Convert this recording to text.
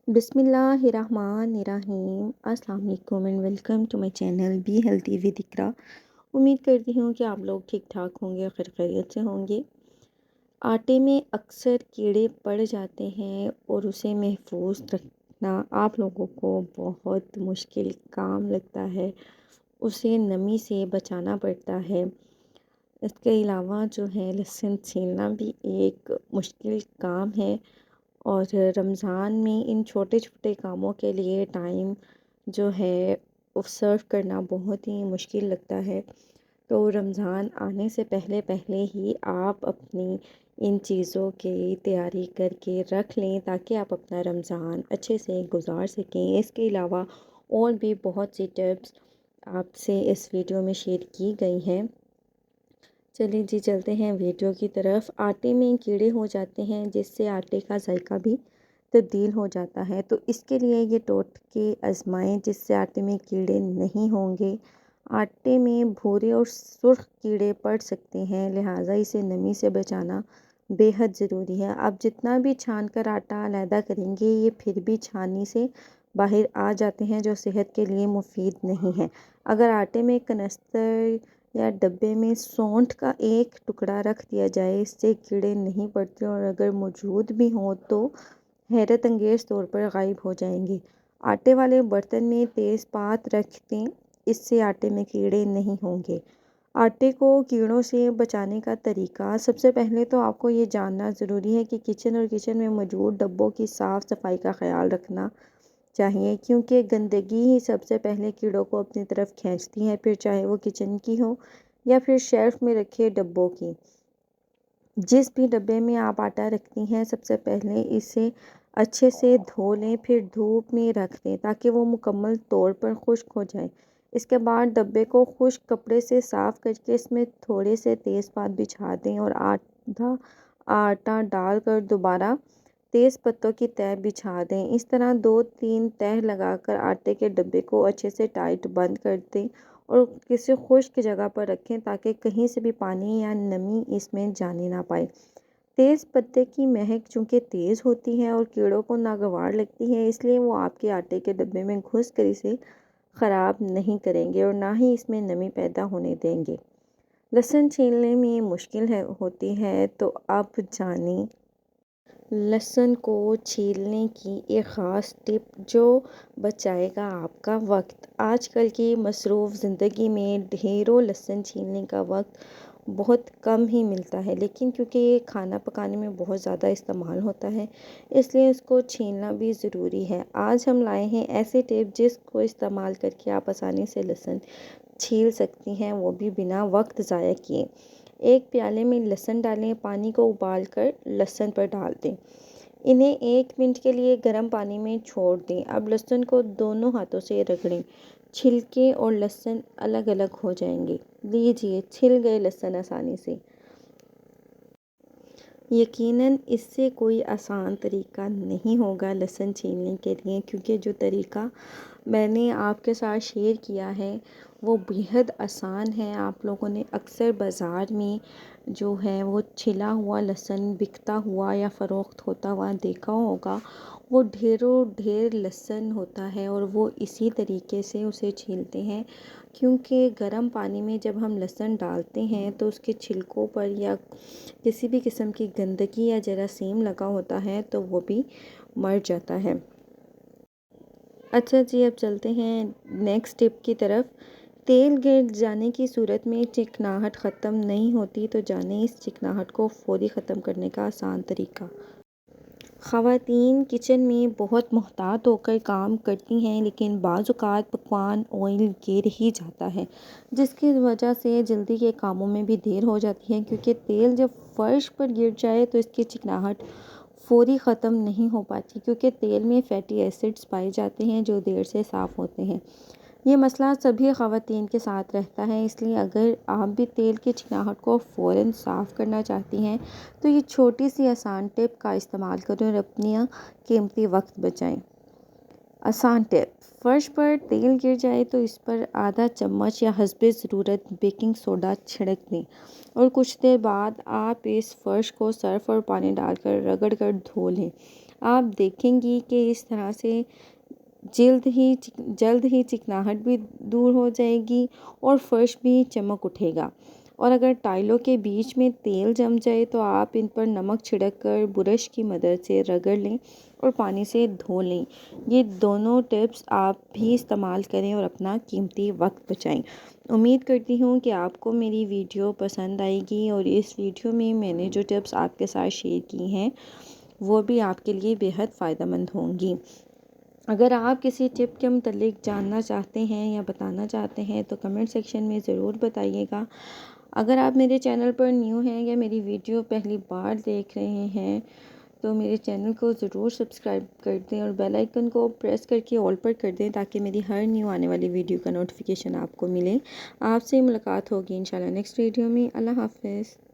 बिस्मिल्लाहिर्रहमानिर्रहीम। अस्सलाम वालेकुम and welcome to my channel be healthy with Iqra. उम्मीद करती हूँ कि आप लोग ठीक ठाक होंगे और खैरियत से होंगे। आटे में अक्सर कीड़े पड़ जाते हैं और उसे महफूज रखना आप लोगों को बहुत मुश्किल काम लगता है। उसे नमी से बचाना पड़ता है। इसके अलावा जो है लहसुन छीलना भी एक मुश्किल काम है और रमज़ान में इन छोटे छोटे कामों के लिए टाइम जो है वो सर्व करना बहुत ही मुश्किल लगता है। तो रमज़ान आने से पहले पहले ही आप अपनी इन चीज़ों की तैयारी करके रख लें ताकि आप अपना रमज़ान अच्छे से गुजार सकें। इसके अलावा और भी बहुत सी टिप्स आपसे इस वीडियो में शेयर की गई हैं। चलिए जी चलते हैं वीडियो की तरफ। आटे में कीड़े हो जाते हैं जिससे आटे का जायका भी तब्दील हो जाता है, तो इसके लिए ये टोटके आजमाएं जिससे आटे में कीड़े नहीं होंगे। आटे में भूरे और सुर्ख कीड़े पड़ सकते हैं, लिहाजा इसे नमी से बचाना बेहद ज़रूरी है। आप जितना भी छान कर आटा अलहदा करेंगे ये फिर भी छानी से बाहर आ जाते हैं, जो सेहत के लिए मुफीद नहीं है। अगर आटे में कनस्तर या डब्बे में सौंठ का एक टुकड़ा रख दिया जाए, इससे कीड़े नहीं पड़ते और अगर मौजूद भी हों तो हैरत अंगेज़ तौर पर गायब हो जाएंगे। आटे वाले बर्तन में तेज़पात रख दें, इससे आटे में कीड़े नहीं होंगे। आटे को कीड़ों से बचाने का तरीका, सबसे पहले तो आपको ये जानना ज़रूरी है कि किचन में मौजूद डब्बों की साफ़ सफाई का ख्याल रखना चाहिए, क्योंकि गंदगी ही सबसे पहले कीड़ों को अपनी तरफ खींचती है, फिर चाहे वो किचन की हो या फिर शेल्फ में रखे डब्बों की। जिस भी डब्बे में आप आटा रखती हैं सबसे पहले इसे अच्छे से धो लें, फिर धूप में रख दें ताकि वो मुकम्मल तौर पर खुश्क हो जाए। इसके बाद डब्बे को खुश्क कपड़े से साफ़ करके इसमें थोड़े से तेज़पात बिछा दें और आधा आटा डालकर दोबारा तेज़ पत्तों की तह बिछा दें। इस तरह 2-3 तह लगाकर आटे के डब्बे को अच्छे से टाइट बंद कर दें और किसी खुश्क जगह पर रखें ताकि कहीं से भी पानी या नमी इसमें जाने ना पाए। तेज़ पत्ते की महक चूँकि तेज़ होती है और कीड़ों को नागवार लगती है, इसलिए वो आपके आटे के डब्बे में घुस कर इसे ख़राब नहीं करेंगे और ना ही इसमें नमी पैदा होने देंगे। लहसुन छीलने में मुश्किल होती है, तो आप जानें लहसुन को छीलने की एक ख़ास टिप जो बचाएगा आपका वक्त। आजकल की मसरूफ़ ज़िंदगी में ढेरों लहसुन छीलने का वक्त बहुत कम ही मिलता है, लेकिन क्योंकि ये खाना पकाने में बहुत ज़्यादा इस्तेमाल होता है इसलिए इसको छीलना भी ज़रूरी है। आज हम लाए हैं ऐसे टिप जिसको इस्तेमाल करके आप आसानी से लहसुन छील सकती हैं, वो भी बिना वक्त ज़ाया किए। एक प्याले में लहसुन डालें, पानी को उबाल कर लहसुन पर डाल दें। इन्हें 1 मिनट के लिए गर्म पानी में छोड़ दें। अब लहसुन को दोनों हाथों से रगड़ें, छिलके और लहसुन अलग अलग हो जाएंगे। लीजिए छिल गए लहसुन आसानी से। यकीनन इससे कोई आसान तरीका नहीं होगा लहसुन छीलने के लिए, क्योंकि जो तरीका मैंने आपके साथ शेयर किया है वो बेहद आसान है। आप लोगों ने अक्सर बाज़ार में जो है वो छिला हुआ लहसुन बिकता हुआ या फ़रोख्त होता हुआ देखा होगा। वो ढेरों ढेर लहसुन होता है और वो इसी तरीके से उसे छीलते हैं, क्योंकि गर्म पानी में जब हम लहसुन डालते हैं तो उसके छिलकों पर या किसी भी किस्म की गंदगी या जरासीम लगा होता है तो वो भी मर जाता है। अच्छा जी, अब चलते हैं नेक्स्ट टिप की तरफ। तेल गिर जाने की सूरत में चिकनाहट ख़त्म नहीं होती, तो जाने इस चिकनाहट को फौरी ख़त्म करने का आसान तरीका। ख़वातीन किचन में बहुत मुहतात होकर काम करती हैं, लेकिन बाज़-औक़ात पकवान ऑयल गिर ही जाता है, जिसकी वजह से जल्दी के कामों में भी देर हो जाती है। क्योंकि तेल जब फ़र्श पर गिर जाए तो इसकी चिकनाहट फौरी ख़त्म नहीं हो पाती, क्योंकि तेल में फ़ैटी एसिड्स पाए जाते हैं जो देर से साफ़ होते हैं। ये मसला सभी ख़वातीन के साथ रहता है, इसलिए अगर आप भी तेल की चिकनाहट को फ़ौरन साफ़ करना चाहती हैं तो ये छोटी सी आसान टिप का इस्तेमाल करें और अपनी कीमती वक्त बचाएं। आसान टिप, फ़र्श पर तेल गिर जाए तो इस पर आधा चम्मच या हस्बे ज़रूरत बेकिंग सोडा छिड़क दें और कुछ देर बाद आप इस फ़र्श को सर्फ़ और पानी डालकर रगड़ कर धो लें। آپ دیکھیں گی کہ اس طرح سے جلد ہی چکناہٹ بھی دور ہو جائے گی اور فرش بھی چمک اٹھے گا۔ اور اگر ٹائلوں کے بیچ میں تیل جم جائے تو آپ ان پر نمک چھڑک کر برش کی مدد سے رگڑ لیں اور پانی سے دھو لیں۔ یہ دونوں ٹپس آپ بھی استعمال کریں اور اپنا قیمتی وقت بچائیں۔ امید کرتی ہوں کہ آپ کو میری ویڈیو پسند آئے گی اور اس ویڈیو میں میں نے جو ٹپس آپ کے ساتھ شیئر کی ہیں وہ بھی آپ کے لیے بیحد فائدہ مند ہوں گی۔ اگر آپ کسی ٹپ کے متعلق جاننا چاہتے ہیں یا بتانا چاہتے ہیں تو کمنٹ سیکشن میں ضرور بتائیے گا۔ اگر آپ میرے چینل پر نیو ہیں یا میری ویڈیو پہلی بار دیکھ رہے ہیں تو میرے چینل کو ضرور سبسکرائب کر دیں اور بیل آئیکن کو پریس کر کے آل پر کر دیں تاکہ میری ہر نیو آنے والی ویڈیو کا نوٹیفیکیشن آپ کو ملے۔ آپ سے ملاقات ہوگی انشاءاللہ نیکسٹ ویڈیو میں۔ اللہ حافظ۔